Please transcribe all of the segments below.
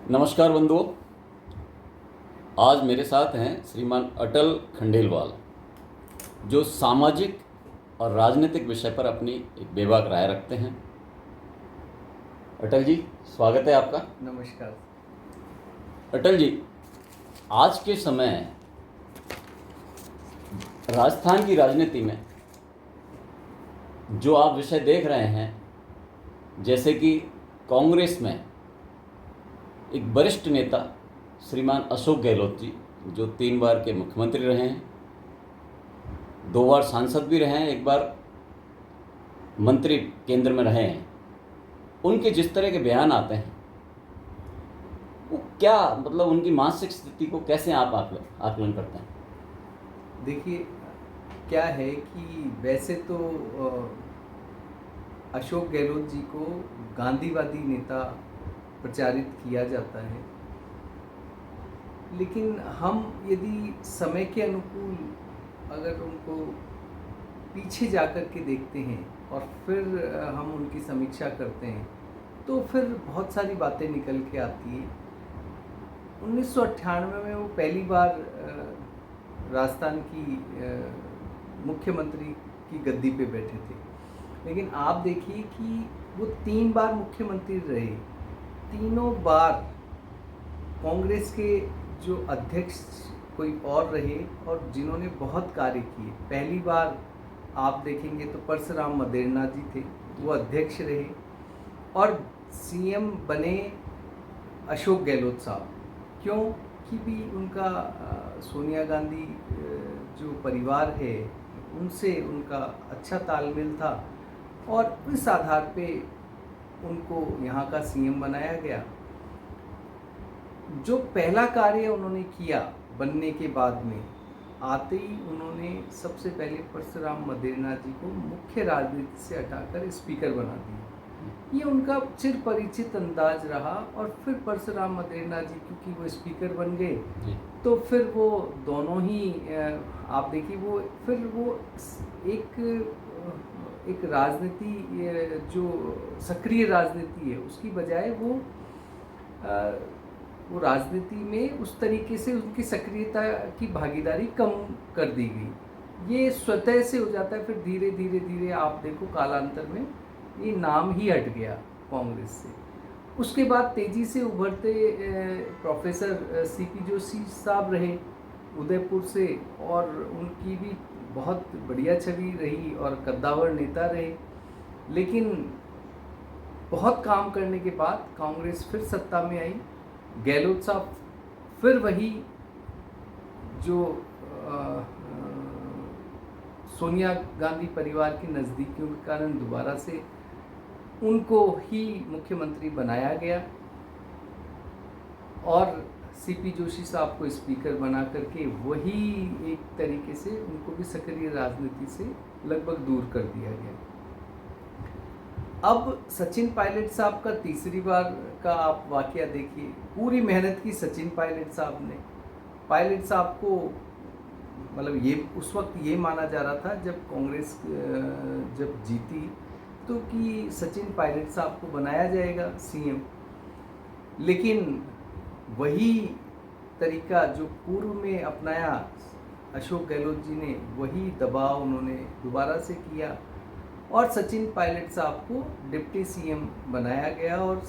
नमस्कार बंधुओं। आज मेरे साथ हैं श्रीमान अटल खंडेलवाल, जो सामाजिक और राजनीतिक विषय पर अपनी एक बेबाक राय रखते हैं। अटल जी, स्वागत है आपका। नमस्कार। अटल जी, आज के समय राजस्थान की राजनीति में जो आप विषय देख रहे हैं, जैसे कि कांग्रेस में एक वरिष्ठ नेता श्रीमान अशोक गहलोत जी, जो 3 बार के मुख्यमंत्री रहे हैं, 2 बार सांसद भी रहे हैं, 1 बार मंत्री केंद्र में रहे हैं, उनके जिस तरह के बयान आते हैं, वो क्या मतलब उनकी मानसिक स्थिति को कैसे आप आकलन करते हैं? देखिए, क्या है कि वैसे तो अशोक गहलोत जी को गांधीवादी नेता प्रचारित किया जाता है, लेकिन हम यदि समय के अनुकूल अगर उनको पीछे जाकर के देखते हैं और फिर हम उनकी समीक्षा करते हैं तो फिर बहुत सारी बातें निकल के आती हैं। 1998 में वो पहली बार राजस्थान की मुख्यमंत्री की गद्दी पे बैठे थे, लेकिन आप देखिए कि वो 3 बार मुख्यमंत्री रहे। तीनों बार कांग्रेस के जो अध्यक्ष कोई और रहे और जिन्होंने बहुत कार्य किए। पहली बार आप देखेंगे तो परशुराम मदेरणा जी थे, वो अध्यक्ष रहे, और सीएम बने अशोक गहलोत साहब। क्यों कि भी उनका सोनिया गांधी जो परिवार है उनसे उनका अच्छा तालमेल था, और इस आधार पे उनको यहाँ का सीएम बनाया गया। जो पहला कार्य उन्होंने किया बनने के बाद में, आते ही उन्होंने सबसे पहले परशुराम मदेरणा जी को मुख्य राजनीति से हटाकर स्पीकर बना दिया। ये उनका चिर परिचित अंदाज रहा, और फिर परशुराम मदेरणा जी क्योंकि वो स्पीकर बन गए तो फिर वो दोनों ही आप देखिए वो फिर वो एक राजनीति जो सक्रिय राजनीति है उसकी बजाय वो राजनीति में उस तरीके से उनकी सक्रियता की भागीदारी कम कर दी गई। ये स्वतः से हो जाता है, फिर धीरे धीरे धीरे आप देखो कालांतर में ये नाम ही हट गया कांग्रेस से। उसके बाद तेज़ी से उभरते प्रोफेसर सीपी जोशी साहब रहे उदयपुर से, और उनकी भी बहुत बढ़िया छवि रही और कद्दावर नेता रहे, लेकिन बहुत काम करने के बाद कांग्रेस फिर सत्ता में आई। गहलोत साहब फिर वही जो सोनिया गांधी परिवार की नज़दीकियों के कारण दोबारा से उनको ही मुख्यमंत्री बनाया गया, और सीपी जोशी साहब को स्पीकर बना करके वही एक तरीके से उनको भी सक्रिय राजनीति से लगभग दूर कर दिया गया। अब सचिन पायलट साहब का तीसरी बार का आप वाकया देखिए। पूरी मेहनत की सचिन पायलट साहब ने। पायलट साहब को मतलब ये उस वक्त ये माना जा रहा था जब कांग्रेस जब जीती तो कि सचिन पायलट साहब को बनाया जाएगा सीएम, लेकिन वही तरीका जो पूर्व में अपनाया अशोक गहलोत जी ने, वही दबाव उन्होंने दोबारा से किया, और सचिन पायलट साहब को डिप्टी सीएम बनाया गया और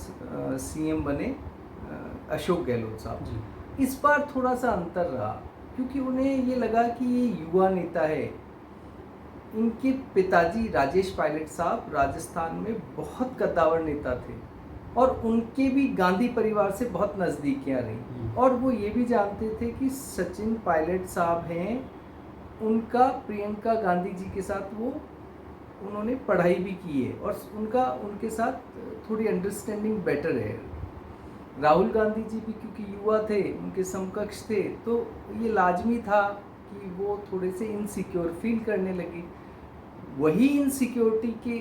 सीएम बने अशोक गहलोत साहब। इस बार थोड़ा सा अंतर रहा, क्योंकि उन्हें ये लगा कि ये युवा नेता है। इनके पिताजी राजेश पायलट साहब राजस्थान में बहुत कद्दावर नेता थे, और उनके भी गांधी परिवार से बहुत नज़दीकियाँ रहीं, और वो ये भी जानते थे कि सचिन पायलट साहब हैं, उनका प्रियंका गांधी जी के साथ उन्होंने पढ़ाई भी की है, और उनके साथ थोड़ी अंडरस्टैंडिंग बेटर है। राहुल गांधी जी भी क्योंकि युवा थे, उनके समकक्ष थे, तो ये लाजमी था कि वो थोड़े से इनसिक्योर फील करने लगे। वही इनसिक्योरिटी के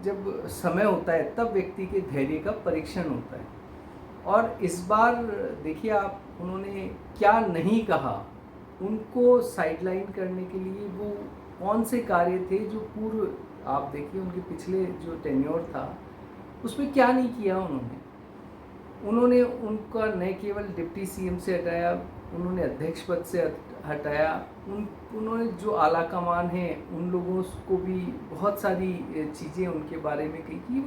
जब समय होता है तब व्यक्ति के धैर्य का परीक्षण होता है। और इस बार देखिए आप, उन्होंने क्या नहीं कहा। उनको साइडलाइन करने के लिए वो कौन से कार्य थे जो पूर्व आप देखिए उनके पिछले जो टेन्योर था उसमें क्या नहीं किया उन्होंने। उन्होंने उनका न केवल डिप्टी सीएम से हटाया, उन्होंने अध्यक्ष पद से हटाया, उन्होंने जो आला कमान है उन लोगों को भी बहुत सारी चीज़ें उनके बारे में कही कि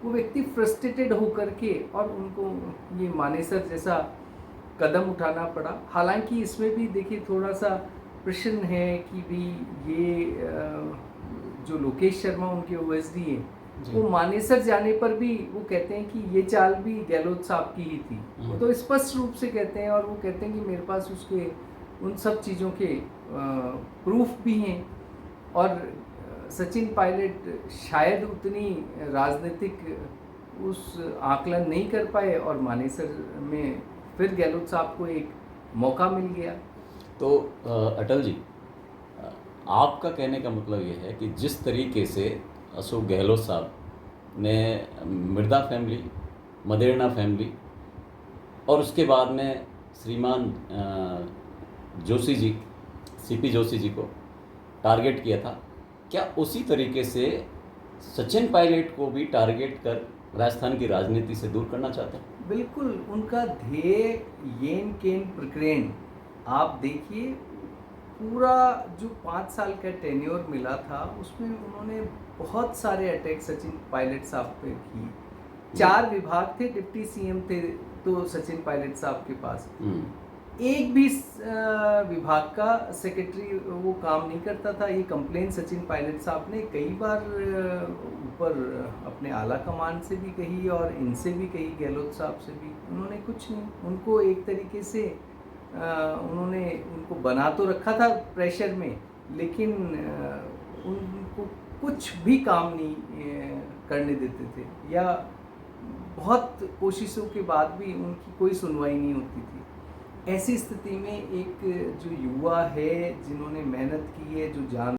वो व्यक्ति फ्रस्ट्रेटेड होकर के, और उनको ये मानेसर जैसा कदम उठाना पड़ा। हालांकि इसमें भी देखिए थोड़ा सा प्रश्न है कि भी ये जो लोकेश शर्मा उनके ओएसडी हैं, वो मानेसर जाने पर भी वो कहते हैं कि ये चाल भी गहलोत साहब की ही थी। वो तो स्पष्ट रूप से कहते हैं, और वो कहते हैं कि मेरे पास उसके उन सब चीज़ों के प्रूफ भी हैं। और सचिन पायलट शायद उतनी राजनीतिक उस आकलन नहीं कर पाए, और मानेसर में फिर गहलोत साहब को एक मौका मिल गया। तो अटल जी, आपका कहने का मतलब ये है कि जिस तरीके से अशोक गहलोत साहब ने मिर्दा फैमिली, मदेरणा फैमिली और उसके बाद में श्रीमान जोशी जी, सीपी जोशी जी को टारगेट किया था, क्या उसी तरीके से सचिन पायलट को भी टारगेट कर राजस्थान की राजनीति से दूर करना चाहते हैं? बिल्कुल, उनका ध्येय येन केन प्रकरण आप देखिए, पूरा जो 5 साल का टेन्योर मिला था उसमें उन्होंने बहुत सारे अटैक सचिन पायलट साहब पे किए। 4 विभाग थे, डिप्टी सीएम थे तो सचिन पायलट साहब के पास एक भी विभाग का सेक्रेटरी वो काम नहीं करता था। ये कंप्लेन सचिन पायलट साहब ने कई बार ऊपर अपने आला कमान से भी कही और इनसे भी कही, गहलोत साहब से भी। उन्होंने कुछ नहीं, उनको एक तरीके से उन्होंने उनको बना तो रखा था प्रेशर में, लेकिन उनको कुछ भी काम नहीं करने देते थे, या बहुत कोशिशों के बाद भी उनकी कोई सुनवाई नहीं होती थी। ऐसी स्थिति में एक जो युवा है जिन्होंने मेहनत की है, जो जान